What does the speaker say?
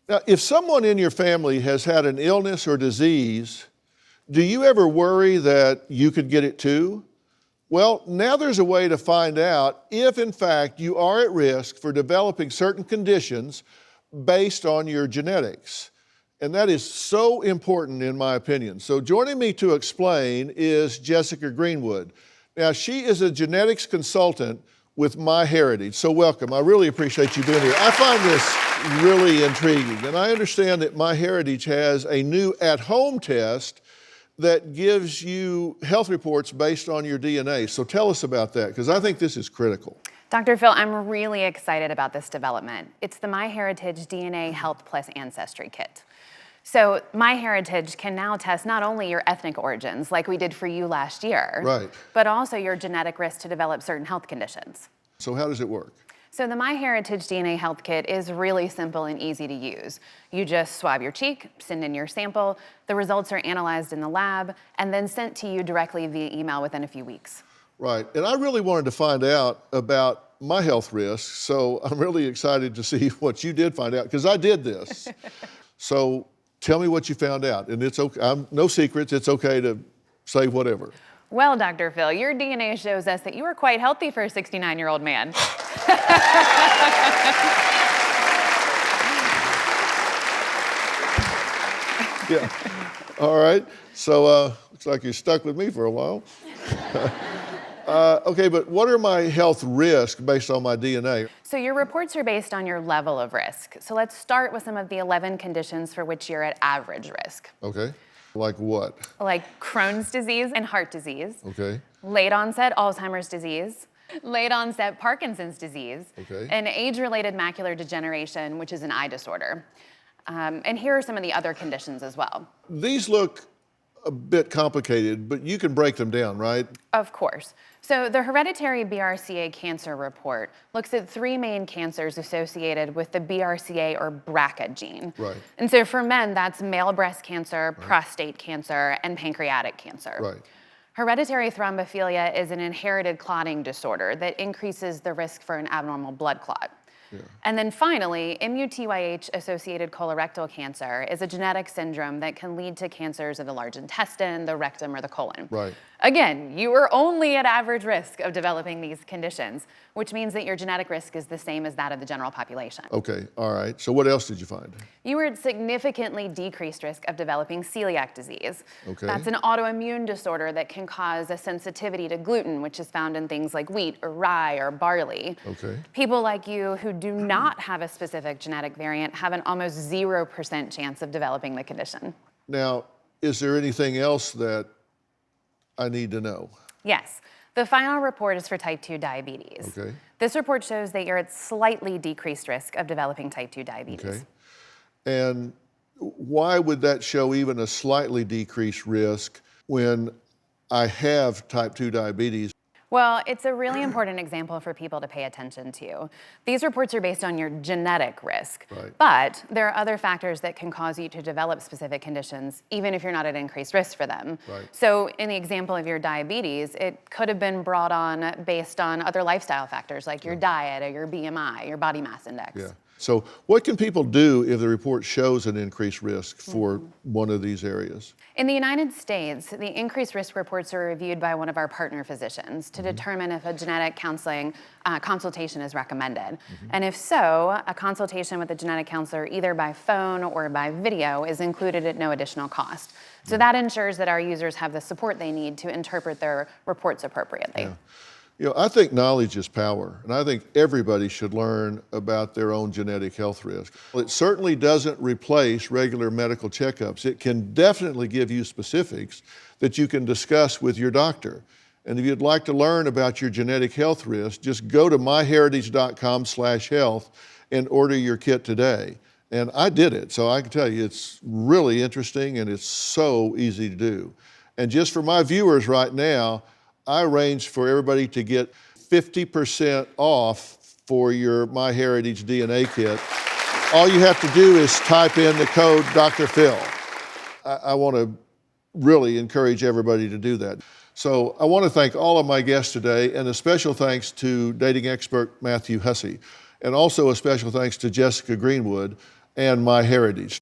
Now, if someone in your family has had an illness or disease, do you ever worry that you could get it too? Well, now there's a way to find out if, in fact, you are at risk for developing certain conditions based on your genetics. And that is so important, in my opinion. So joining me to explain is Jessica Greenwood. Now, she is a genetics consultant with MyHeritage. So welcome. I really appreciate you being here. I find this really intriguing. And I understand that MyHeritage has a new at-home test that gives you health reports based on your DNA. So tell us about that, because I think this is critical. Dr. Phil, I'm really excited about this development. It's the MyHeritage DNA Health+Ancestry Kit. So MyHeritage can now test not only your ethnic origins, like we did for you last year, right, but also your genetic risk to develop certain health conditions. So how does it work? So the MyHeritage DNA Health Kit is really simple and easy to use. You just swab your cheek, send in your sample, the results are analyzed in the lab, and then sent to you directly via email within a few weeks. Right, and I really wanted to find out about my health risks, so I'm really excited to see what you did find out, because I did this. So tell me what you found out, and it's okay, no secrets, it's okay to say whatever. Well, Dr. Phil, your DNA shows us that you are quite healthy for a 69-year-old man. Yeah, all right. So looks like you're stuck with me for a while. Okay, but what are my health risks based on my DNA? So your reports are based on your level of risk. So let's start with some of the 11 conditions for which you're at average risk. Okay, like what? Like Crohn's disease and heart disease. Okay. Late onset Alzheimer's disease. Late onset Parkinson's disease. Okay. And age-related macular degeneration, which is an eye disorder. And here are some of the other conditions as well. These look a bit complicated, but you can break them down, right? Of course. So the hereditary BRCA cancer report looks at 3 main cancers associated with the BRCA or BRCA gene. Right. And so for men, that's male breast cancer, prostate cancer, and pancreatic cancer. Right. Hereditary thrombophilia is an inherited clotting disorder that increases the risk for an abnormal blood clot. Yeah. And then finally, MUTYH-associated colorectal cancer is a genetic syndrome that can lead to cancers of the large intestine, the rectum, or the colon. Right. Again, you are only at average risk of developing these conditions, which means that your genetic risk is the same as that of the general population. Okay, all right. So what else did you find? You were at significantly decreased risk of developing celiac disease. Okay. That's an autoimmune disorder that can cause a sensitivity to gluten, which is found in things like wheat or rye or barley. Okay. People like you who do not have a specific genetic variant have an almost 0% chance of developing the condition. Now, is there anything else that I need to know? Yes. The final report is for type 2 diabetes. Okay. This report shows that you're at slightly decreased risk of developing type 2 diabetes. Okay. And why would that show even a slightly decreased risk when I have type 2 diabetes? Well, it's a really important example for people to pay attention to. These reports are based on your genetic risk, right, but there are other factors that can cause you to develop specific conditions, even if you're not at increased risk for them. Right. So in the example of your diabetes, it could have been brought on based on other lifestyle factors like your diet or your BMI, your body mass index. Yeah. So what can people do if the report shows an increased risk for one of these areas? In the United States, the increased risk reports are reviewed by one of our partner physicians to determine if a genetic counseling consultation is recommended. And if so, a consultation with a genetic counselor either by phone or by video is included at no additional cost. So that ensures that our users have the support they need to interpret their reports appropriately. Yeah. You know, I think knowledge is power, and I think everybody should learn about their own genetic health risk. It certainly doesn't replace regular medical checkups. It can definitely give you specifics that you can discuss with your doctor. And if you'd like to learn about your genetic health risk, just go to myheritage.com/health and order your kit today. And I did it, so I can tell you it's really interesting and it's so easy to do. And just for my viewers right now, I arranged for everybody to get 50% off for your MyHeritage DNA kit. All you have to do is type in the code Dr. Phil. I want to really encourage everybody to do that. So I want to thank all of my guests today, and a special thanks to dating expert Matthew Hussey, and also a special thanks to Jessica Greenwood. and MyHeritage.